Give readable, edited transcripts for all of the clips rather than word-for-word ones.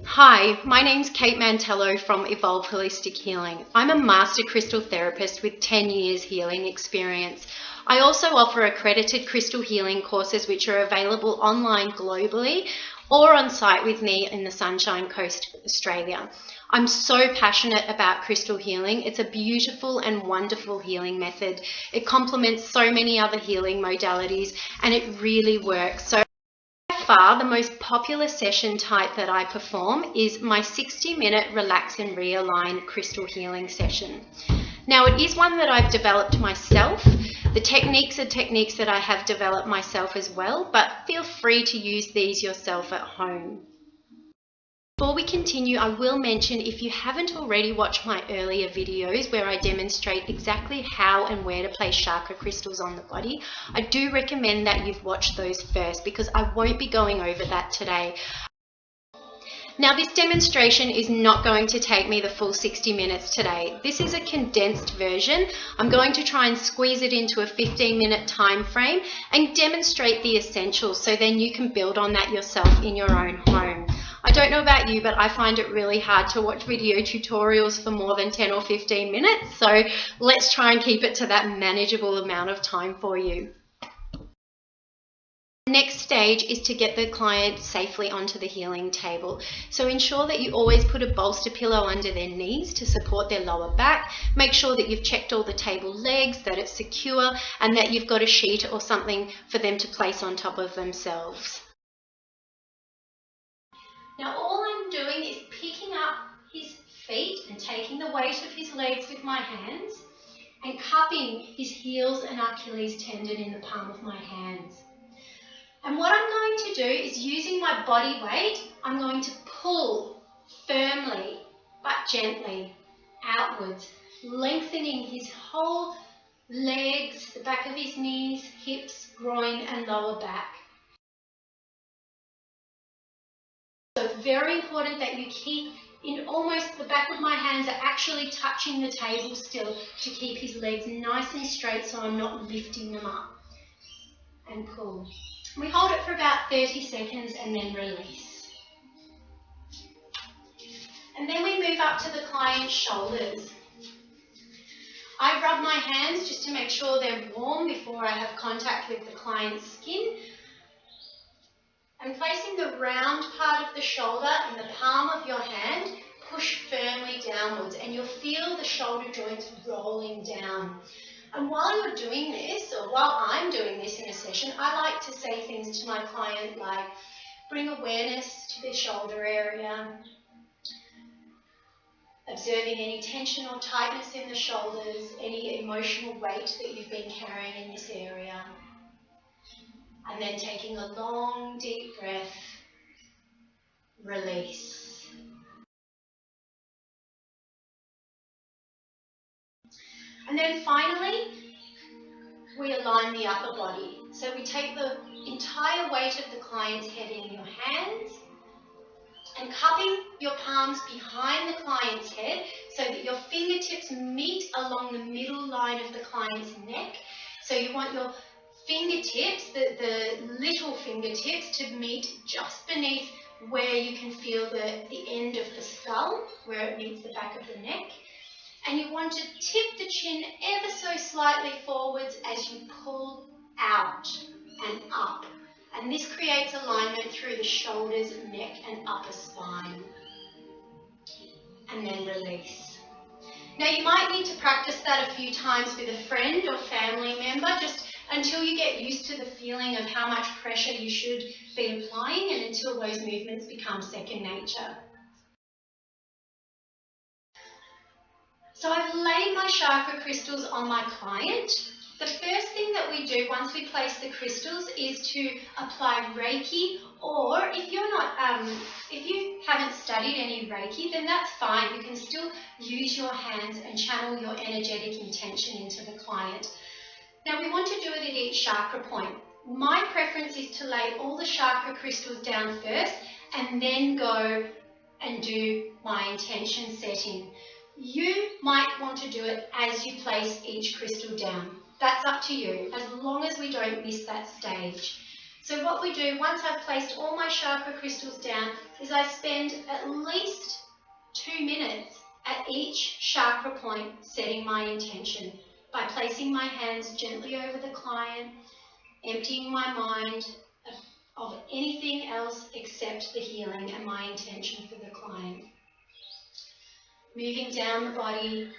Hi, my name's Kate Mantello from Evolve Holistic Healing. I'm a master crystal therapist with 10 years healing experience. I also offer accredited crystal healing courses which are available online globally or on site with me in the Sunshine Coast, Australia. I'm so passionate about crystal healing. It's a beautiful and wonderful healing method. It complements so many other healing modalities and it really works. So far, the most popular session type that I perform is my 60-minute Relax and Realign crystal healing session. Now, it is one that I've developed myself. The techniques are techniques that I have developed myself as well, but feel free to use these yourself at home. Before we continue, I will mention if you haven't already watched my earlier videos where I demonstrate exactly how and where to place chakra crystals on the body, I do recommend that you've watched those first because I won't be going over that today. Now, this demonstration is not going to take me the full 60 minutes today. This is a condensed version. I'm going to try and squeeze it into a 15-minute time frame and demonstrate the essentials so then you can build on that yourself in your own home. I don't know about you, but I find it really hard to watch video tutorials for more than 10 or 15 minutes. So let's try and keep it to that manageable amount of time for you. Next stage is to get the client safely onto the healing table. So ensure that you always put a bolster pillow under their knees to support their lower back. Make sure that you've checked all the table legs, that it's secure, and that you've got a sheet or something for them to place on top of themselves. Now all I'm doing is picking up his feet and taking the weight of his legs with my hands and cupping his heels and Achilles tendon in the palm of my hands. And what I'm going to do is, using my body weight, I'm going to pull firmly but gently outwards, lengthening his whole legs, the back of his knees, hips, groin and lower back. So very important that you keep in almost the back of my hands are actually touching the table still to keep his legs nice and straight so I'm not lifting them up. And pull. We hold it for about 30 seconds and then release. And then we move up to the client's shoulders. I rub my hands just to make sure they're warm before I have contact with the client's skin. And placing the round part of the shoulder in the palm of your hand, push firmly downwards and you'll feel the shoulder joints rolling down. And while you're doing this, or while I'm doing this in a session, I like to say things to my client like, bring awareness to the shoulder area, observing any tension or tightness in the shoulders, any emotional weight that you've been carrying in this area. And then taking a long, deep breath, release. And then finally, we align the upper body. So we take the entire weight of the client's head in your hands and cupping your palms behind the client's head so that your fingertips meet along the middle line of the client's neck. So you want your fingertips, the little fingertips, to meet just beneath where you can feel the end of the skull, where it meets the back of the neck. And you want to tip the chin ever so slightly forwards as you pull out and up. And this creates alignment through the shoulders, neck and upper spine. And then release. Now you might need to practice that a few times with a friend or family member, just until you get used to the feeling of how much pressure you should be applying and until those movements become second nature. So I've laid my chakra crystals on my client. The first thing that we do once we place the crystals is to apply Reiki, or if you haven't studied any Reiki, then that's fine. You can still use your hands and channel your energetic intention into the client. Now we want to do it at each chakra point. My preference is to lay all the chakra crystals down first and then go and do my intention setting. You might want to do it as you place each crystal down. That's up to you, as long as we don't miss that stage. So what we do once I've placed all my chakra crystals down is I spend at least 2 minutes at each chakra point setting my intention by placing my hands gently over the client, emptying my mind of anything else except the healing and my intention for the client. Moving down the body.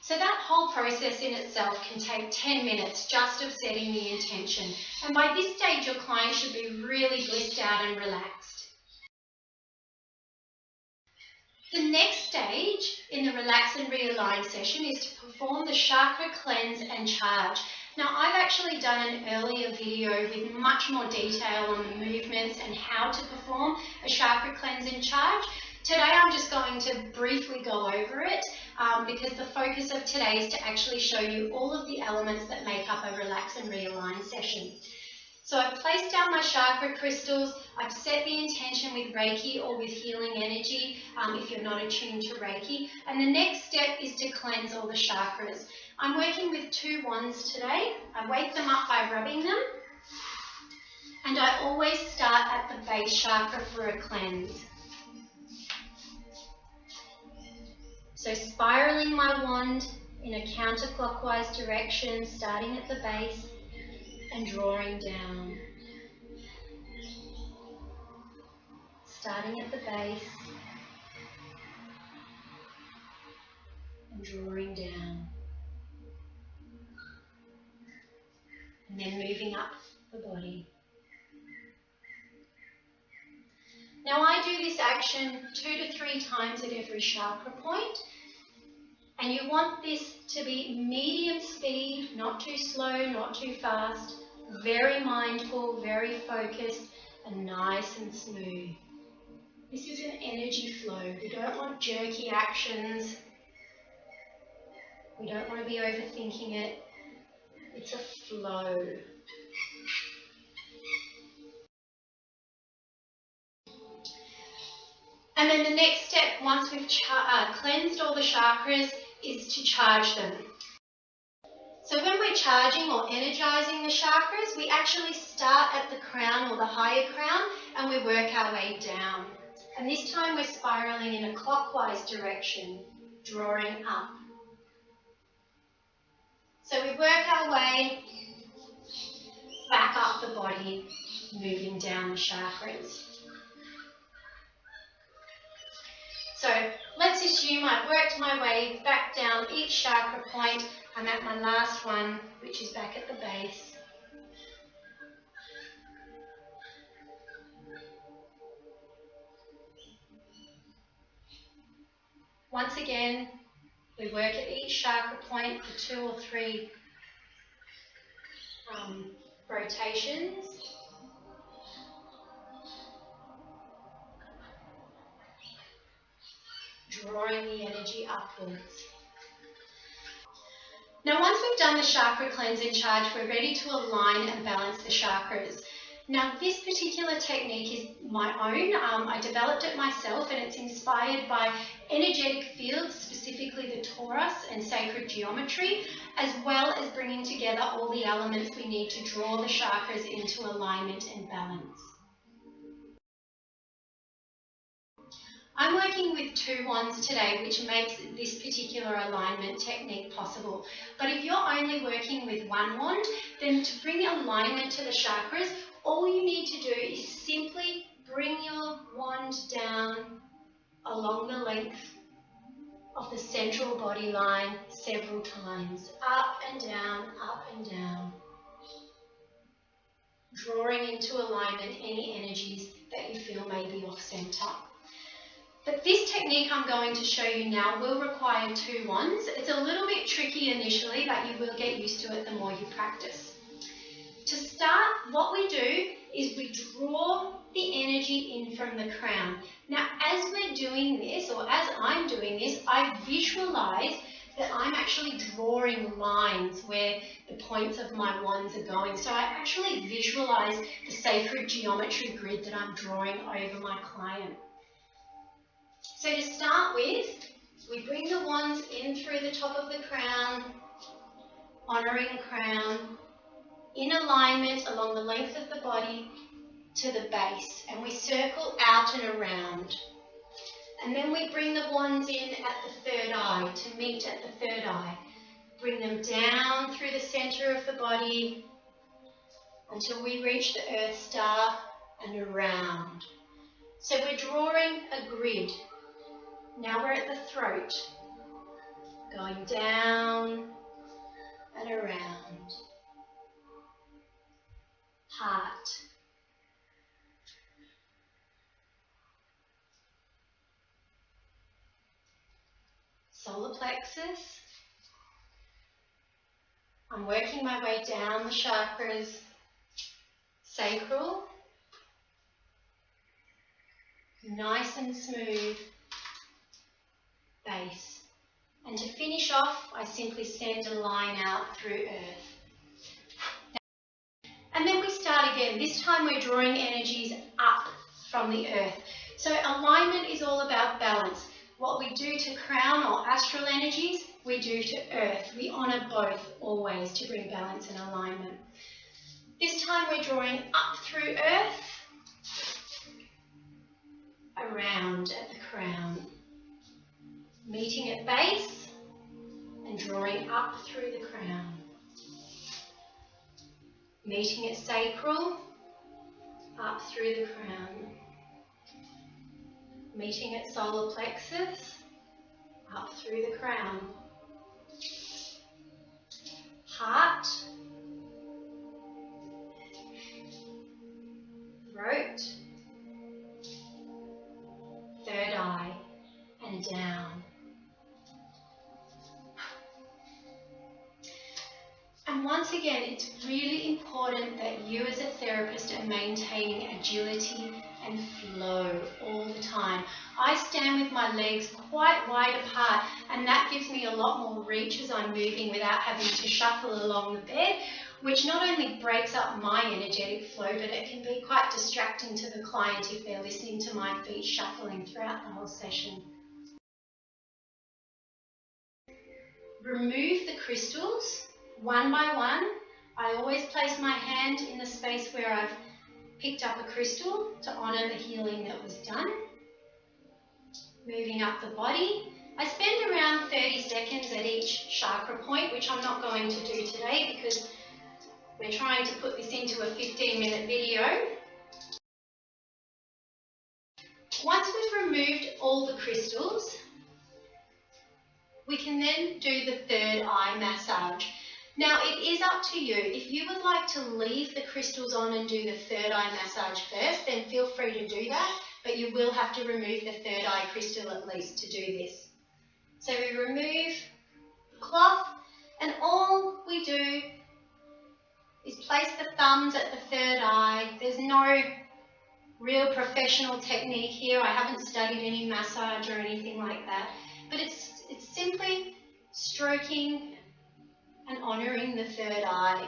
So that whole process in itself can take 10 minutes just of setting the intention. And by this stage, your client should be really blissed out and relaxed. The next stage in the Relax and Realign session is to perform the Chakra Cleanse and Charge. Now, I've actually done an earlier video with much more detail on the movements and how to perform a Chakra Cleanse and Charge. Today, I'm just going to briefly go over it because the focus of today is to actually show you all of the elements that make up a Relax and Realign session. So I've placed down my chakra crystals, I've set the intention with Reiki or with healing energy if you're not attuned to Reiki, and the next step is to cleanse all the chakras. I'm working with 2 wands today. I wake them up by rubbing them, and I always start at the base chakra for a cleanse. So spiraling my wand in a counterclockwise direction, starting at the base and drawing down. Starting at the base and drawing down. And then moving up the body. Now I do this action 2 to 3 times at every chakra point. And you want this to be medium speed, not too slow, not too fast, very mindful, very focused, and nice and smooth. This is an energy flow. We don't want jerky actions. We don't want to be overthinking it. It's a flow. And then the next step, once we've cleansed all the chakras, is to charge them. So when we're charging or energizing the chakras, we actually start at the crown or the higher crown and we work our way down. And this time we're spiraling in a clockwise direction, drawing up. So we work our way back up the body, moving down the chakras. So let's assume I've worked my way back down each chakra point. I'm at my last one, which is back at the base. Once again, we work at each chakra point for 2 or 3 rotations. Drawing the energy upwards. Now once we've done the chakra cleanse and charge, we're ready to align and balance the chakras. Now this particular technique is my own. I developed it myself and it's inspired by energetic fields, specifically the torus and sacred geometry, as well as bringing together all the elements we need to draw the chakras into alignment and balance. I'm working with 2 wands today, which makes this particular alignment technique possible. But if you're only working with 1 wand, then to bring alignment to the chakras, all you need to do is simply bring your wand down along the length of the central body line several times, up and down, drawing into alignment any energies that you feel may be off center. But this technique I'm going to show you now will require 2 wands. It's a little bit tricky initially, but you will get used to it the more you practice. To start, what we do is we draw the energy in from the crown. Now, as we're doing this, or as I'm doing this, I visualize that I'm actually drawing lines where the points of my wands are going. So I actually visualize the sacred geometry grid that I'm drawing over my client. So to start with, we bring the wands in through the top of the crown, honouring crown, in alignment along the length of the body to the base, and we circle out and around. And then we bring the wands in at the third eye to meet at the third eye. Bring them down through the center of the body until we reach the Earth Star and around. So we're drawing a grid. Now we're at the throat, going down and around. Heart. Solar plexus. I'm working my way down the chakras. Sacral. Nice and smooth. Base. And to finish off, I simply send a line out through Earth. And then we start again. This time we're drawing energies up from the Earth. So alignment is all about balance. What we do to crown or astral energies, we do to Earth. We honour both always to bring balance and alignment. This time we're drawing up through Earth, around at the crown, meeting at base and drawing up through the crown. Meeting at sacral, up through the crown. Meeting at solar plexus, up through the crown. Heart, throat, third eye, and down. And once again, it's really important that you as a therapist are maintaining agility and flow all the time. I stand with my legs quite wide apart, and that gives me a lot more reach as I'm moving without having to shuffle along the bed, which not only breaks up my energetic flow, but it can be quite distracting to the client if they're listening to my feet shuffling throughout the whole session. Remove the crystals one by one. I always place my hand in the space where I've picked up a crystal to honour the healing that was done. Moving up the body. I spend around 30 seconds at each chakra point, which I'm not going to do today because we're trying to put this into a 15-minute video. Once we've removed all the crystals, we can then do the third eye massage. Now it is up to you. If you would like to leave the crystals on and do the third eye massage first, then feel free to do that, but you will have to remove the third eye crystal at least to do this. So we remove the cloth, and all we do is place the thumbs at the third eye. There's no real professional technique here. I haven't studied any massage or anything like that, but it's simply stroking and honouring the third eye.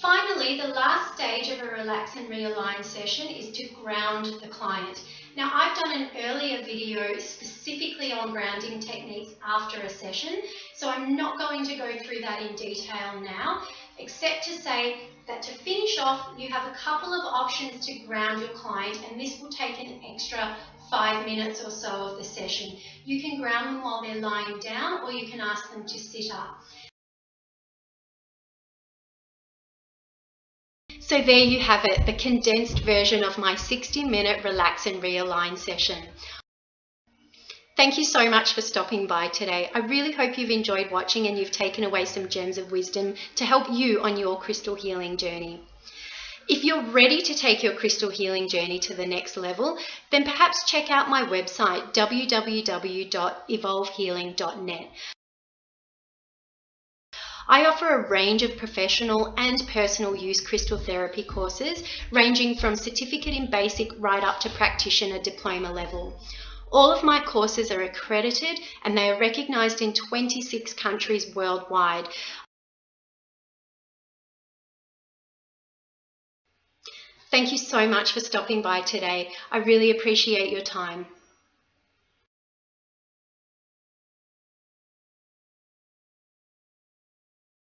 Finally, the last stage of a relax and realign session is to ground the client. Now, I've done an earlier video specifically on grounding techniques after a session, so I'm not going to go through that in detail now, except to say that to finish off, you have a couple of options to ground your client, and this will take an extra 5 minutes or so of the session. You can ground them while they're lying down, or you can ask them to sit up. So there you have it, the condensed version of my 60-minute relax and realign session. Thank you so much for stopping by today. I really hope you've enjoyed watching and you've taken away some gems of wisdom to help you on your crystal healing journey. If you're ready to take your crystal healing journey to the next level, then perhaps check out my website, www.evolvehealing.net. I offer a range of professional and personal use crystal therapy courses, ranging from certificate in basic right up to practitioner diploma level. All of my courses are accredited and they are recognised in 26 countries worldwide. Thank you so much for stopping by today. I really appreciate your time.